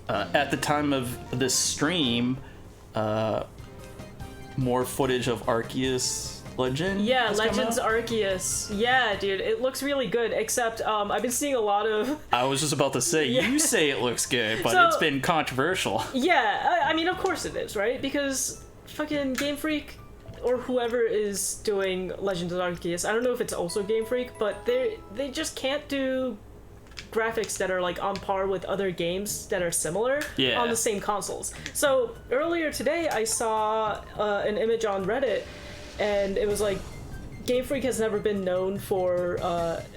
at the time of this stream, more footage of Arceus Legend. Yeah, Legends Arceus. Yeah, dude, it looks really good. Except, I've been seeing a lot of. I was just about to say, you say it looks good, but it's been controversial. Yeah, I mean, of course it is, right? Because fucking Game Freak or whoever is doing Legends Arceus, I don't know if it's also Game Freak, but they just can't do graphics that are like on par with other games that are similar on the same consoles. So earlier today, I saw an image on Reddit. And it was like, Game Freak has never been known for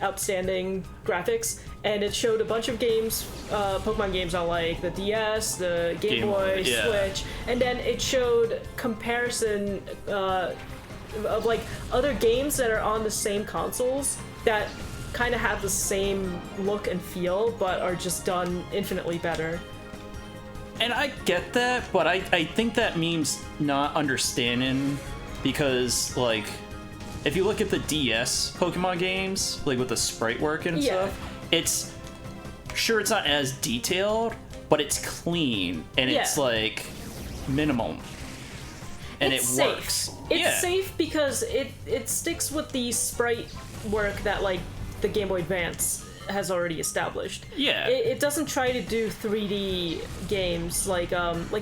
outstanding graphics, and it showed a bunch of games, Pokemon games on like the DS, the Game Boy, Switch, and then it showed comparison of like other games that are on the same consoles that kind of have the same look and feel, but are just done infinitely better. And I get that, but I think that means not understanding. Because, like, if you look at the DS Pokemon games, like with the sprite work and stuff, it's not as detailed, but it's clean and it's like minimum, and it's it works. It's safe because it sticks with the sprite work that like the Game Boy Advance has already established. Yeah. It doesn't try to do 3D games like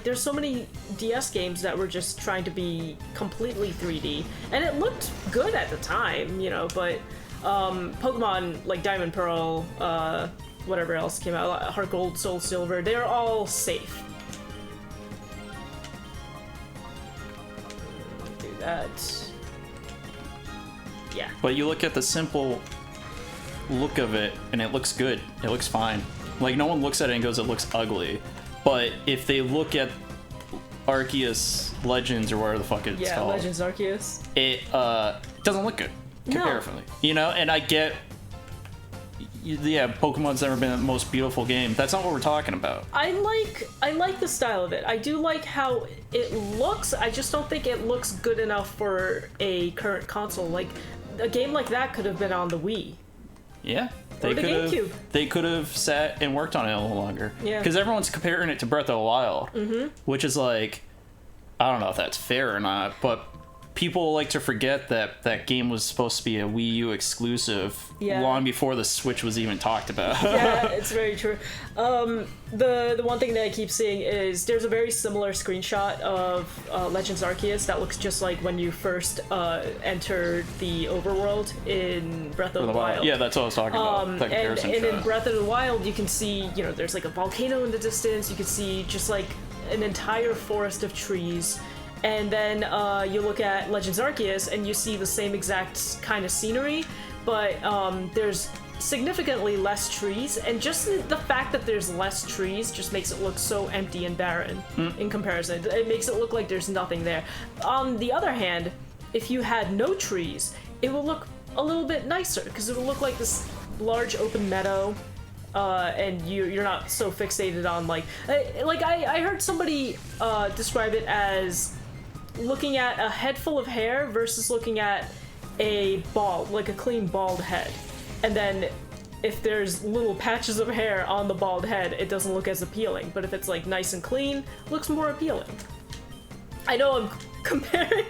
there's so many DS games that were just trying to be completely 3D, and it looked good at the time, you know, but Pokemon like Diamond Pearl, whatever else came out, Heart Gold, Soul Silver, they're all safe. Do that. Yeah. But you look at the simple look of it and it looks good. It looks fine. Like, no one looks at it and goes, it looks ugly. But if they look at Arceus Legends or whatever the fuck it's called, Legends Arceus, it doesn't look good comparatively. You know, and I get, Pokemon's never been the most beautiful game. That's not what we're talking about. I like the style of it. I do like how it looks. I just don't think it looks good enough for a current console. Like, a game like that could have been on the Wii. Yeah, or the GameCube. They could have sat and worked on it a little longer. Yeah, because everyone's comparing it to Breath of the Wild, which is like, I don't know if that's fair or not, but people like to forget that that game was supposed to be a Wii U exclusive long before the Switch was even talked about. Yeah, it's very true. The one thing that I keep seeing is there's a very similar screenshot of Legends Arceus that looks just like when you first enter the overworld in Breath of the Wild. Yeah, that's what I was talking about. And in Breath of the Wild, you can see, you know, there's like a volcano in the distance. You can see just like an entire forest of trees. And then you look at Legends Arceus and you see the same exact kind of scenery, but there's significantly less trees, and just the fact that there's less trees just makes it look so empty and barren in comparison. It makes it look like there's nothing there. On the other hand, if you had no trees, it will look a little bit nicer, because it will look like this large open meadow, and you're not so fixated on like I heard somebody describe it as looking at a head full of hair versus looking at a bald, like a clean bald head. And then if there's little patches of hair on the bald head, it doesn't look as appealing. But if it's like nice and clean, it looks more appealing. I know I'm comparing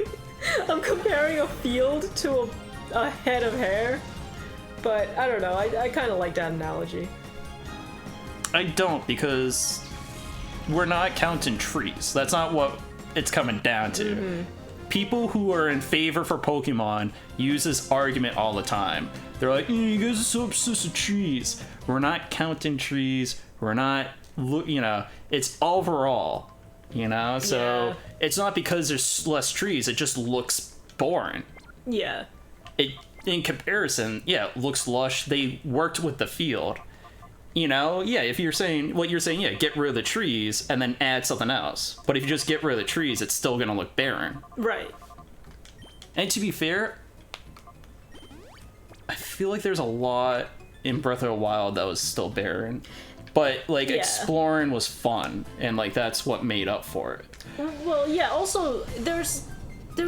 a field to a head of hair, but I don't know, I kind of like that analogy. I don't, because we're not counting trees. That's not what it's coming down to. People who are in favor for Pokemon use this argument all the time. They're like, you guys are so obsessed with trees. We're not counting trees. We're not, you know, it's overall, you know? So it's not because there's less trees. It just looks boring. Yeah. In comparison, it looks lush. They worked with the field. You know, if you're saying what you're saying, get rid of the trees and then add something else. But if you just get rid of the trees, it's still gonna look barren. Right. And to be fair, I feel like there's a lot in Breath of the Wild that was still barren. But like exploring was fun, and like that's what made up for it. Well, yeah, also there's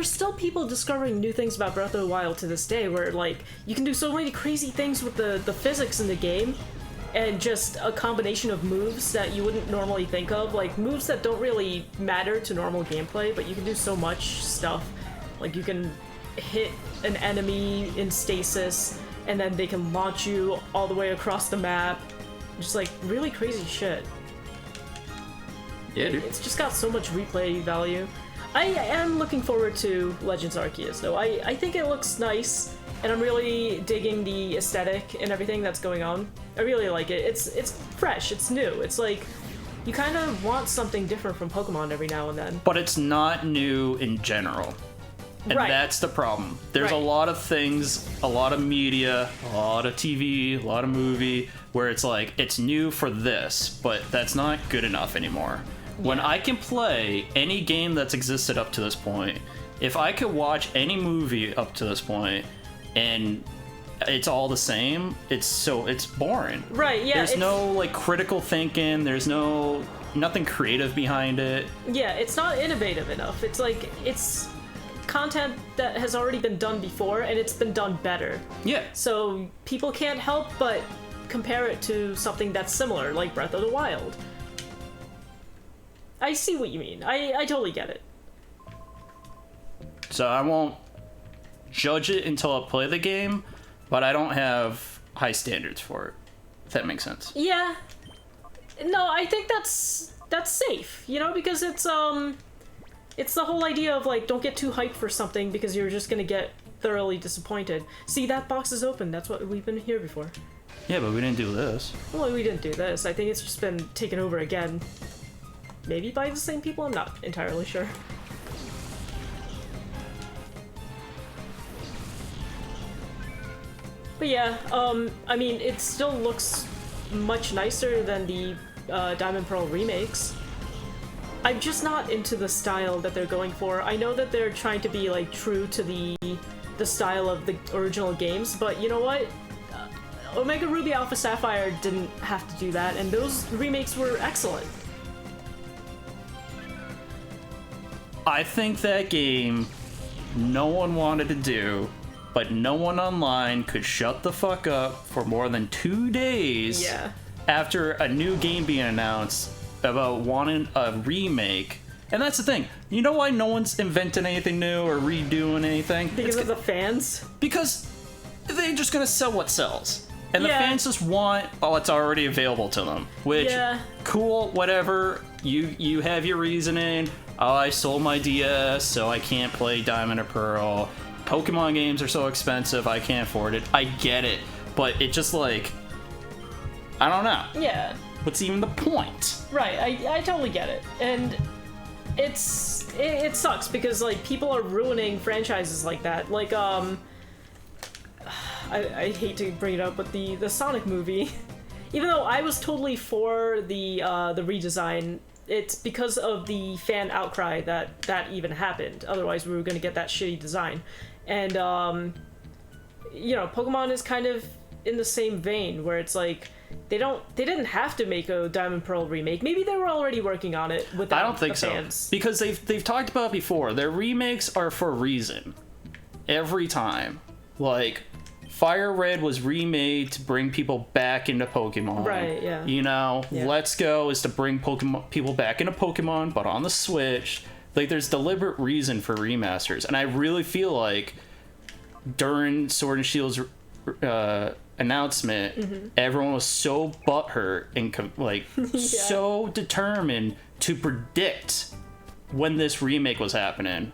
still people discovering new things about Breath of the Wild to this day, where like you can do so many crazy things with the physics in the game. and just a combination of moves that you wouldn't normally think of, like moves that don't really matter to normal gameplay, but you can do so much stuff. Like you can hit an enemy in stasis, and then they can launch you all the way across the map. Just like really crazy shit. Yeah, dude. It's just got so much replay value. I am looking forward to Legends Arceus, though. I think it looks nice, and I'm really digging the aesthetic and everything that's going on. I really like it. It's fresh, it's new. It's like, you kind of want something different from Pokemon every now and then. But it's not new in general. And Right. that's the problem. There's Right. a lot of things, a lot of media, a lot of TV, a lot of movie, where it's like, it's new for this, but that's not good enough anymore. When I can play any game that's existed up to this point, if I could watch any movie up to this point, and it's all the same, it's boring. Right, yeah. There's no like critical thinking, there's nothing creative behind it. Yeah, it's not innovative enough. It's like, it's content that has already been done before, and it's been done better. Yeah. So people can't help but compare it to something that's similar, like Breath of the Wild. I see what you mean. I totally get it. So I won't judge it until I play the game, but I don't have high standards for it, if that makes sense. Yeah. No, I think that's safe, you know, because it's the whole idea of like, don't get too hyped for something because you're just gonna get thoroughly disappointed. See, that box is open. That's what we've been here before. Yeah, but we didn't do this. Well, we didn't do this. I think it's just been taken over again. Maybe by the same people? I'm not entirely sure. But yeah, I mean, it still looks much nicer than the Diamond Pearl remakes. I'm just not into the style that they're going for. I know that they're trying to be like true to the style of the original games, but you know what? Omega Ruby Alpha Sapphire didn't have to do that, and those remakes were excellent. I think that game no one wanted to do, but no one online could shut the fuck up for more than 2 days after a new game being announced about wanting a remake. And that's the thing. You know why no one's inventing anything new or redoing anything? Because of the fans? Because they're just gonna sell what sells. And the fans just want what's already available to them. Which, cool, whatever. You have your reasoning. Oh, I sold my DS, so I can't play Diamond or Pearl. Pokemon games are so expensive, I can't afford it. I get it. But it just like, I don't know. Yeah. What's even the point? Right, I totally get it. And it sucks because like people are ruining franchises like that. Like I hate to bring it up, but the Sonic movie, even though I was totally for the redesign, it's because of the fan outcry that even happened. Otherwise, we were going to get that shitty design. And you know, Pokemon is kind of in the same vein where it's like they didn't have to make a Diamond Pearl remake. Maybe they were already working on it without I don't think the fans. so. Because they've talked about it before. Their remakes are for a reason. Every time. Like, Fire Red was remade to bring people back into Pokemon. Right, yeah. You know, Let's Go is to bring people back into Pokemon, but on the Switch. Like, there's deliberate reason for remasters. And I really feel like during Sword and Shield's announcement, everyone was so butthurt and so determined to predict when this remake was happening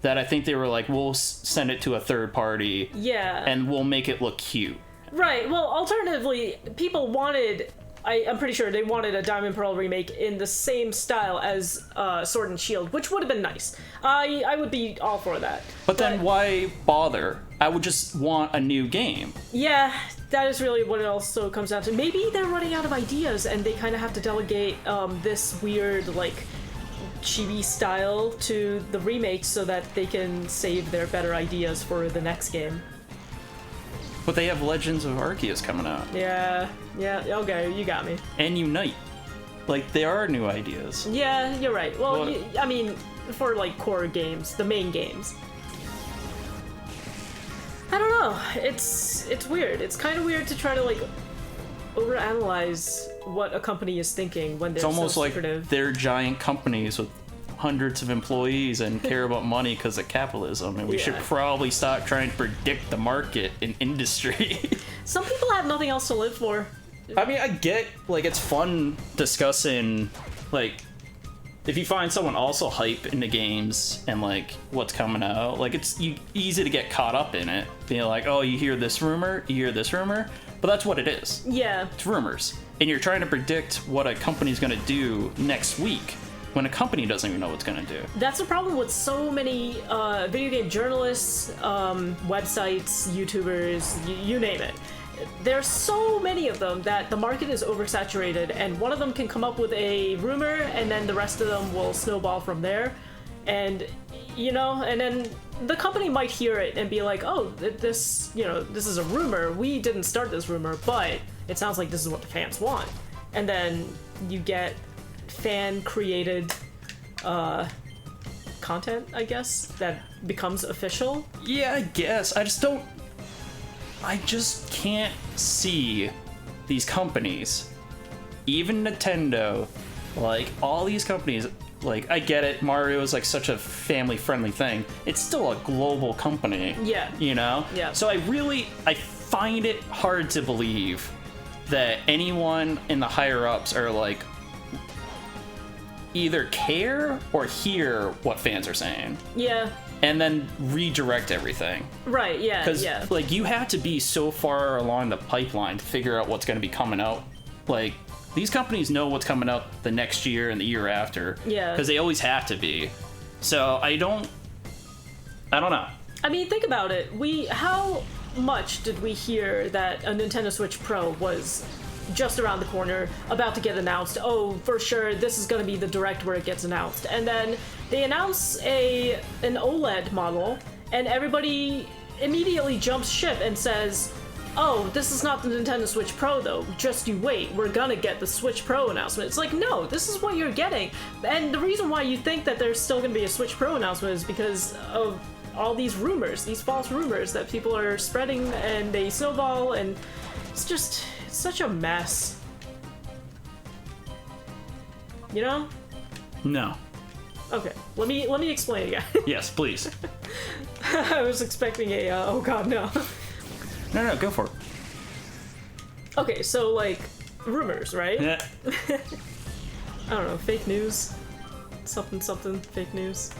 that I think they were like, we'll send it to a third party and we'll make it look cute. Right. Well, alternatively, people wanted, I'm pretty sure they wanted a Diamond Pearl remake in the same style as Sword and Shield, which would have been nice. I would be all for that. But then why bother? I would just want a new game. Yeah, that is really what it also comes down to. Maybe they're running out of ideas and they kind of have to delegate this weird, like, chibi style to the remakes so that they can save their better ideas for the next game. But they have Legends of Arceus coming out. Yeah, okay, you got me. And Unite. Like, there are new ideas. Yeah, you're right. Well, I mean, for, like, core games, the main games. I don't know. It's weird. It's kind of weird to try to, like, overanalyze what a company is thinking when they're It's almost so like secretive. they're giant companies with hundreds of employees and care about money because of capitalism, and we should Yeah. probably stop trying to predict the market in industry. Some people have nothing else to live for. I mean, I get, like, it's fun discussing, like, if you find someone also hype into games and, like, what's coming out, like, it's easy to get caught up in it. Being like, oh, you hear this rumor, you hear this rumor, but that's what it is. Yeah. It's rumors. And you're trying to predict what a company's gonna do next week when a company doesn't even know what's gonna do. That's the problem with so many video game journalists, websites, YouTubers, you name it. There's so many of them that the market is oversaturated, and one of them can come up with a rumor, and then the rest of them will snowball from there. And, you know, and then the company might hear it and be like, oh, this, you know, this is a rumor. We didn't start this rumor, but it sounds like this is what the fans want. And then you get fan-created content, I guess, that becomes official. Yeah, I guess. I just can't see these companies, even Nintendo, like, all these companies, like, I get it, Mario is, like, such a family-friendly thing. It's still a global company. Yeah. You know? Yeah. So I find it hard to believe that anyone in the higher-ups are, like, either care or hear what fans are saying. Yeah. And then redirect everything. Right, yeah, Because, yeah. like, you have to be so far along the pipeline to figure out what's going to be coming out. Like, these companies know what's coming out the next year and the year after. Yeah. Because they always have to be. So, I don't know. I mean, think about it. How much did we hear that a Nintendo Switch Pro was just around the corner, about to get announced? Oh, for sure, this is going to be the direct where it gets announced. And then they announce an OLED model, and everybody immediately jumps ship and says, oh, this is not the Nintendo Switch Pro, though. Just you wait. We're gonna get the Switch Pro announcement. It's like, no, this is what you're getting. And the reason why you think that there's still gonna be a Switch Pro announcement is because of all these rumors, these false rumors that people are spreading, and they snowball, and it's such a mess. You know? No. Okay, let me explain again. Yes, please. I was expecting a, oh god, no. No, go for it. Okay, so, like, rumors, right? Yeah. I don't know, fake news? Something, fake news.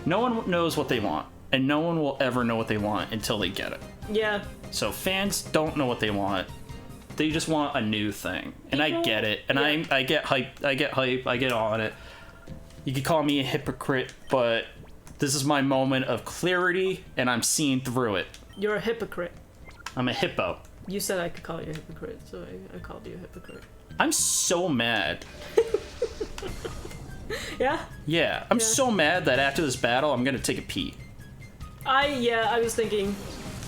No one knows what they want, and no one will ever know what they want until they get it. Yeah. So fans don't know what they want. They just want a new thing. And I get it. And yeah. I get hype. I get on it. You could call me a hypocrite, but this is my moment of clarity, and I'm seeing through it. You're a hypocrite. I'm a hippo. You said I could call you a hypocrite, so I called you a hypocrite. I'm so mad. Yeah? Yeah, I'm so mad that after this battle, I'm gonna take a pee. I was thinking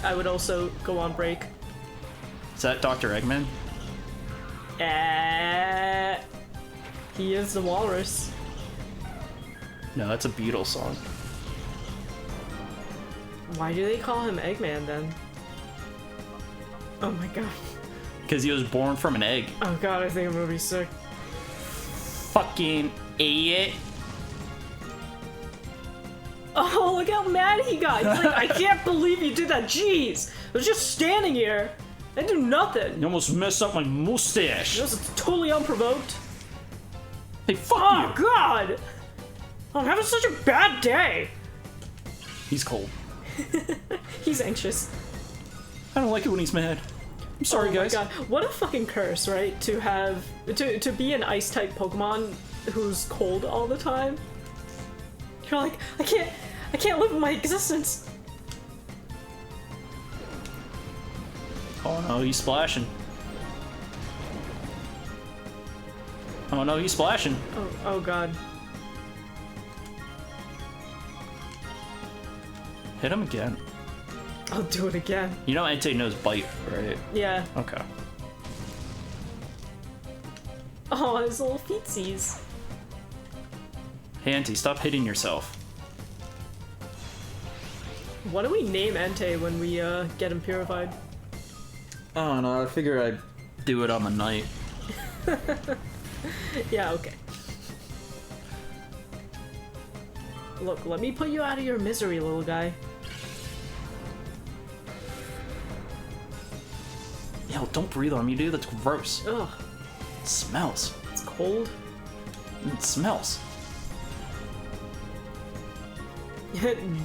I would also go on break. Is that Dr. Eggman? He is the walrus. No, that's a Beatles song. Why do they call him Eggman then? Oh my god. Because he was born from an egg. Oh god, I think I'm gonna be sick. Fucking idiot. Oh, look how mad he got. He's like, I can't believe you did that. Jeez. I was just standing here. I do nothing. You almost messed up my mustache. This is totally unprovoked. Hey, fuck Oh you. god. I'm having such a bad day. He's cold. He's anxious. I don't like it when he's mad. I'm sorry, Oh guys. my god. What a fucking curse, right? To be an ice type Pokemon who's cold all the time. You're like, I can't live my existence. Oh no, he's splashing. Oh no, he's splashing. Oh god. Hit him again. I'll do it again. You know Entei knows bite, right? Yeah. Okay. Oh, his little feetsies. Hey Entei, stop hitting yourself. What do we name Entei when we get him purified? Oh no, I figure I'd do it on the night. Yeah, okay. Look, let me put you out of your misery, little guy. Yo, don't breathe on me, dude. That's gross. Ugh, It smells. it's cold. It smells.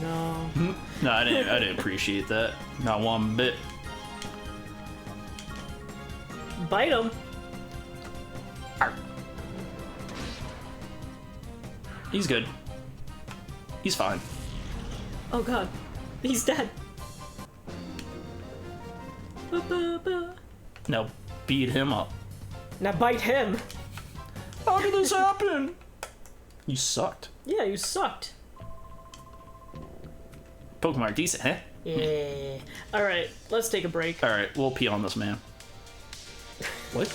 No. No, I didn't appreciate that. Not one bit. Bite him. Arr. He's good. He's fine. Oh god, he's dead. Ba-ba-ba. Now beat him up. Now bite him. How did this happen? You sucked. Yeah, you sucked. Pokemon are decent, huh? Yeah. Alright, let's take a break. Alright, we'll pee on this man. What?